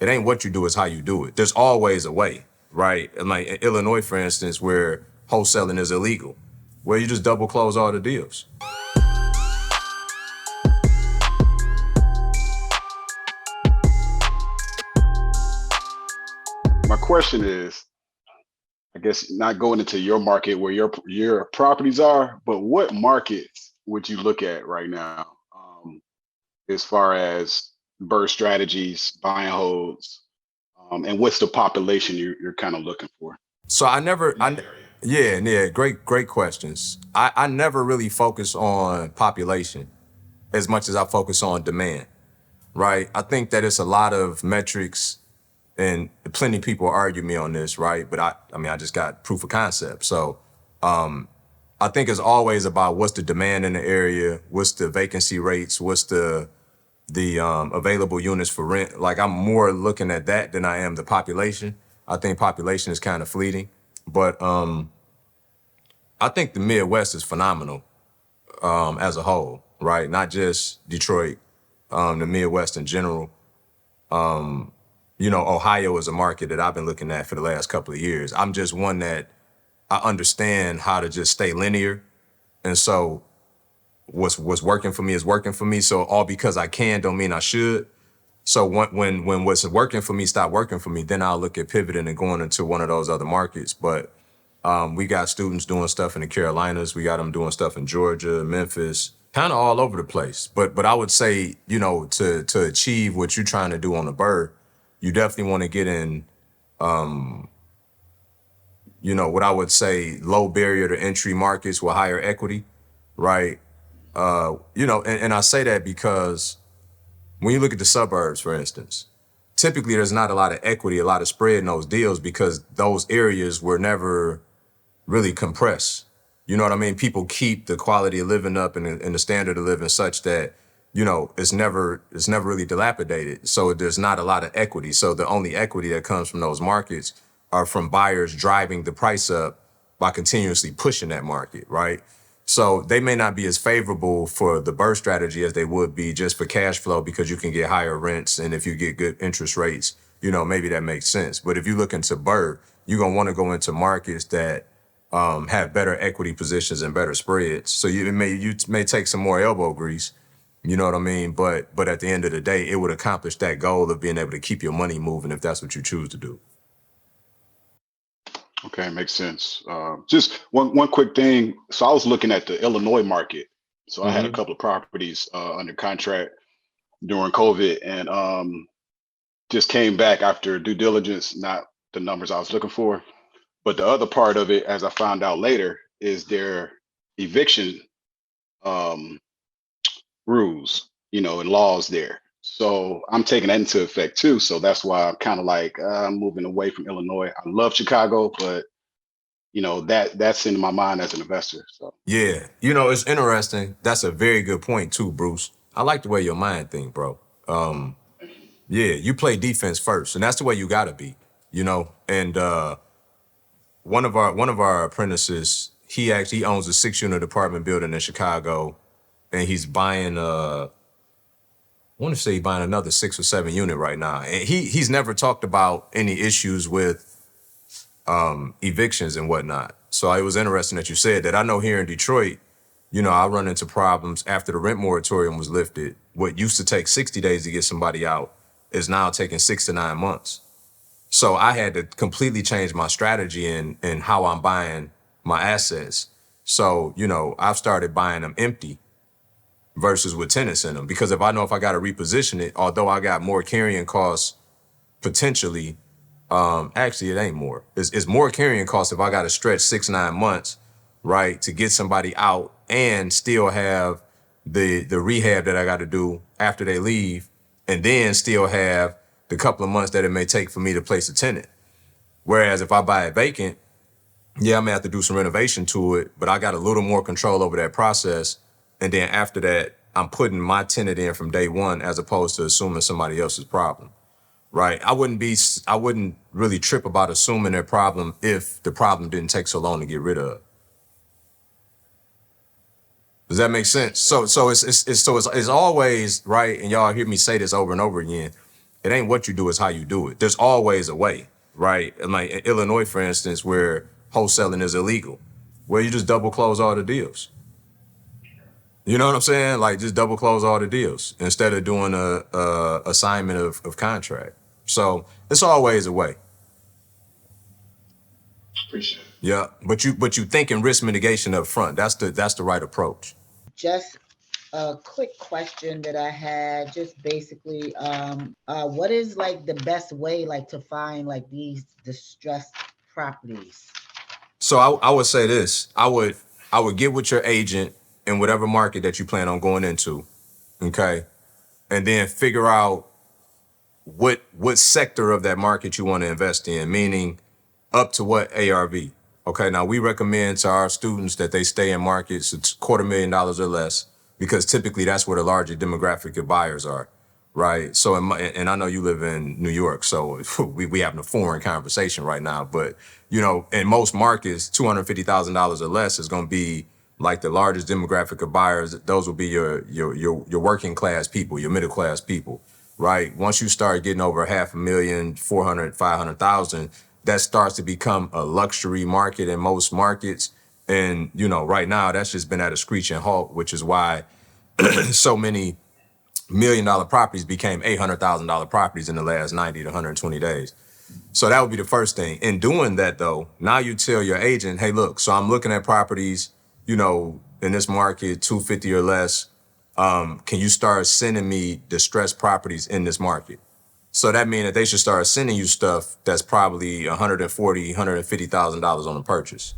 It ain't what you do, it's how you do it. There's always a way, right? And like in Illinois, for instance, where wholesaling is illegal, where you just double close all the deals. My question is, I guess not going into your market where your properties are, but what markets would you look at right now, as far as bird strategies, buying holds, and what's the population you're kind of looking for So I never, in that area? yeah, great questions. I never really focus on population as much as I focus on demand, right? I think that it's a lot of metrics, and plenty of people argue me on this, right? But I mean, I just got proof of concept. So I think it's always about what's the demand in the area, what's the vacancy rates, what's the available units for rent. Like I'm more looking at that than I am the population. I think population is kind of fleeting, but I think the Midwest is phenomenal as a whole, right? Not just Detroit, the Midwest in general. You know, Ohio is a market that I've been looking at for the last couple of years. I'm just one that I understand how to just stay linear, and so what's working for me is working for me. So all because I can don't mean I should. So when what's working for me stop working for me, then I'll look at pivoting and going into one of those other markets. But we got students doing stuff in the Carolinas. We got them doing stuff in Georgia, Memphis, kind of all over the place. But I would say, you know, to achieve what you're trying to do on the bird, you definitely want to get in, you know, what I would say low barrier to entry markets with higher equity, right? You know, and I say that because when you look at the suburbs, for instance, typically there's not a lot of equity, a lot of spread in those deals because those areas were never really compressed. You know what I mean? People keep the quality of living up and the standard of living such that, you know, it's never really dilapidated. So there's not a lot of equity. So the only equity that comes from those markets are from buyers driving the price up by continuously pushing that market, right? So they may not be as favorable for the birth strategy as they would be just for cash flow because you can get higher rents. And if you get good interest rates, you know, maybe that makes sense. But if you look into birth, you're going to want to go into markets that have better equity positions and better spreads. So you may take some more elbow grease, you know what I mean? But at the end of the day, it would accomplish that goal of being able to keep your money moving if that's what you choose to do. Okay, makes sense. Just one quick thing. So I was looking at the Illinois market. So I had a Mm-hmm. couple of properties under contract during COVID, and just came back after due diligence, not the numbers I was looking for. But the other part of it, as I found out later, is their eviction um, rules, and laws there. So I'm taking that into effect too. So that's why I'm kind of like I'm moving away from Illinois. I love Chicago, but that's in my mind as an investor. So Yeah, you know, it's interesting. That's a very good point too, Bruce. I like the way your mind think, bro. Yeah, you play defense first, and that's the way you gotta be, you know. And one of our apprentices, he owns a 6 unit apartment building in Chicago, and he's buying I want to say he's buying another 6 or 7 unit right now. And he's never talked about any issues with evictions and whatnot. So it was interesting that you said that. I know here in Detroit, you know, I run into problems after the rent moratorium was lifted. What used to take 60 days to get somebody out is now taking 6 to 9 months. So I had to completely change my strategy in how I'm buying my assets. So, you know, I've started buying them empty versus with tenants in them. Because if I know if I got to reposition it, although I got more carrying costs potentially, actually it ain't more. It's more carrying costs if I got to stretch 6 9 months, right, to get somebody out and still have the rehab that I got to do after they leave, and then still have the couple of months that it may take for me to place a tenant. Whereas if I buy it vacant, yeah, I may have to do some renovation to it, but I got a little more control over that process. And then after that, I'm putting my tenant in from day one as opposed to assuming somebody else's problem, right? I wouldn't really trip about assuming their problem if the problem didn't take so long to get rid of. Does that make sense? So it's always right, and y'all hear me say this over and over again. It ain't what you do, it's how you do it. There's always a way, right? And like in Illinois, for instance, where wholesaling is illegal, where you just double close all the deals. You know what I'm saying? Like just double close all the deals instead of doing a assignment of contract. So it's always a way. Appreciate it. Yeah, but you think in risk mitigation up front. That's the right approach. Just a quick question that I had, just basically, what is like the best way like to find like these distressed properties? So I would say this. I would get with your agent in whatever market that you plan on going into, okay, and then figure out what sector of that market you want to invest in, meaning up to what ARV. Okay, now we recommend to our students that they stay in markets it's $250,000 or less because typically that's where the larger demographic of buyers are, right? So, and I know you live in New York, so we having a foreign conversation right now, but in most markets, $250,000 or less is going to be like the largest demographic of buyers. Those will be your working class people, your middle class people, right? Once you start getting over 500,000, 400, 500,000, that starts to become a luxury market in most markets. And, right now that's just been at a screeching halt, which is why so many $1 million properties became $800,000 properties in the last 90 to 120 days. So that would be the first thing. In doing that, though, now you tell your agent, hey, look, so I'm looking at properties, in this market, 250 or less. Can you start sending me distressed properties in this market? So that means that they should start sending you stuff that's probably $140,000, $150,000 on the purchase.